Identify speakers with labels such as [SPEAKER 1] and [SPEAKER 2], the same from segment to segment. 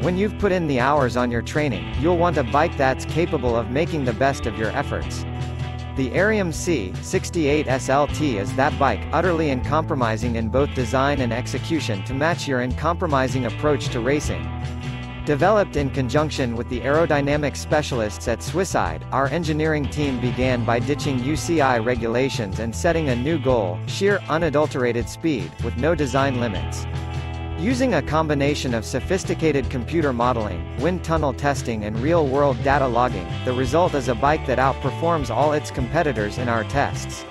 [SPEAKER 1] When you've put in the hours on your training, you'll want a bike that's capable of making the best of your efforts. The Arium C68 SLT is that bike, utterly uncompromising in both design and execution to match your uncompromising approach to racing. Developed in conjunction with the aerodynamic specialists at Swisside, our engineering team began by ditching UCI regulations and setting a new goal: sheer, unadulterated speed, with no design limits. Using a combination of sophisticated computer modeling, wind tunnel testing and real-world data logging, the result is a bike that outperforms all its competitors in our tests.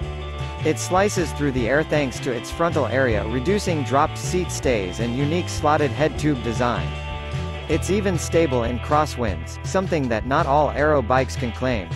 [SPEAKER 1] It slices through the air thanks to its frontal area, reducing dropped seat stays and unique slotted head tube design. It's even stable in crosswinds, something that not all aero bikes can claim.